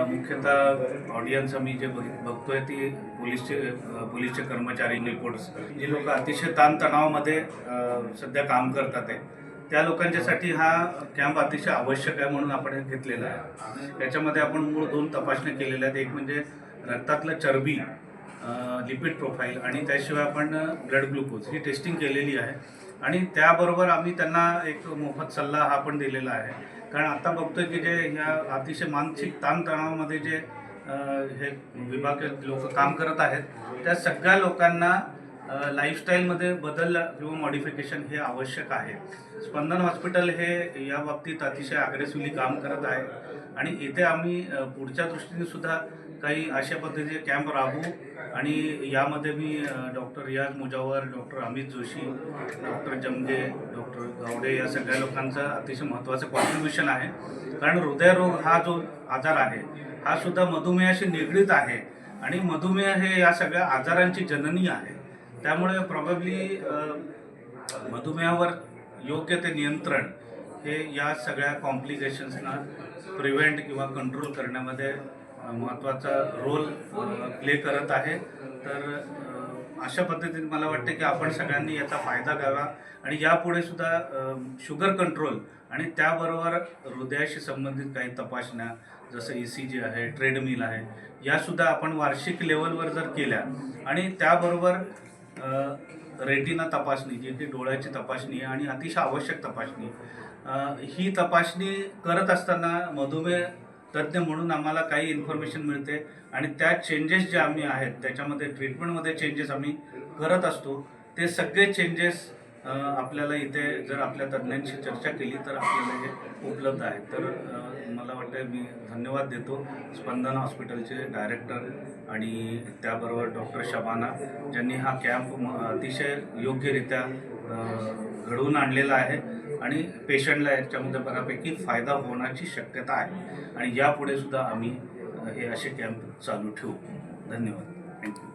मुख्यतः ऑडियन्स आम्ही जे बघतोय ती पोलीसचे कर्मचारी, रिपोर्टर्स, जी लोक अतिशय ताणतणावामध्ये सध्या काम करतात आहे, त्या लोकांच्यासाठी हा कॅम्प अतिशय आवश्यक आहे म्हणून आपण हे घेतलेला आहे. याच्यामध्ये आपण मूळ 2 तपासण्या केलेल्या आहेत. एक म्हणजे रक्तातलं चरबी, लिपिड प्रोफाईल, आणि त्याशिवाय आपण ब्लड ग्लुकोज ही टेस्टिंग केलेली आहे. आणि त्याबरोबर आम्ही त्यांना एक मोफत सल्ला हा पण दिलेला आहे. कारण आता बघतोय की जे ह्या अतिशय मानसिक ताणतणावामध्ये जे हे विभागीय लोक काम करत आहेत, त्या सगळ्या लोकांना लाईफस्टाईलमध्ये बदल किंवा मॉडिफिकेशन हे आवश्यक आहे. स्पंदन हॉस्पिटल हे या बाबतीत अतिशय अग्रेसिव्हली काम करत आहे आणि इथे आम्ही पुढच्या दृष्टीने सुद्धा काही अशा पद्धतीचे कॅम्प राबवू. आणि यामध्ये मी डॉक्टर रियाज मुजावर, डॉक्टर अमित जोशी, डॉक्टर जमगे, डॉक्टर गावडे या सगळ्या लोकांचं अतिशय महत्त्वाचं कॉन्ट्रीब्युशन आहे. कारण हृदयरोग हा जो आजार आहे हा सुद्धा मधुमेहाशी निगडीत आहे आणि मधुमेह हे या सगळ्या आजारांची जननी आहे. त्यामुळे प्रॉबेबली मधुमेहावर योग्य ते नियंत्रण हे या सगळ्या कॉम्प्लिकेशन्सना प्रिव्हेंट किंवा कंट्रोल करण्यामध्ये महत्त्वाचा रोल प्ले करत आहे. तर अशा पद्धतीने मला वाटते की आपण सगळ्यांनी याचा फायदा घ्यावा आणि यापुढे सुद्धा शुगर कंट्रोल आणि त्याबरोबर हृदयाशी संबंधित काही तपासण्या जसं ECG आहे, ट्रेडमिल आहे, यासुद्धा आपण वार्षिक लेवलवर जर केल्या आणि त्याबरोबर रेटिना तपासणी, जी की डोळ्याची तपासणी आहे आणि अतिशय आवश्यक तपासणी, ही तपासणी करत असताना मधुमेह तज्ज्ञ म्हणून आम्हाला काही इन्फॉर्मेशन मिळते आणि त्या चेंजेस जे आम्ही आहेत त्याच्यामध्ये ट्रीटमेंटमध्ये चेंजेस आम्ही करत असतो. ते सगळे चेंजेस आपल्याला इथे जर आपल्या तज्ज्ञांशी चर्चा केली तर आपल्याला हे उपलब्ध आहे. तर मला वाटतं मी धन्यवाद देतो स्पंदन हॉस्पिटलचे डायरेक्टर आणि त्याबरोबर डॉक्टर शबाना, ज्यांनी हा कॅम्प अतिशय योग्यरित्या घडवून आणलेला आहे आणि पेशंटला याच्यामध्ये बऱ्यापैकी फायदा होण्याची शक्यता आहे. आणि यापुढे सुद्धा आम्ही हे असे कॅम्प चालू ठेवू. धन्यवाद. थँक्यू.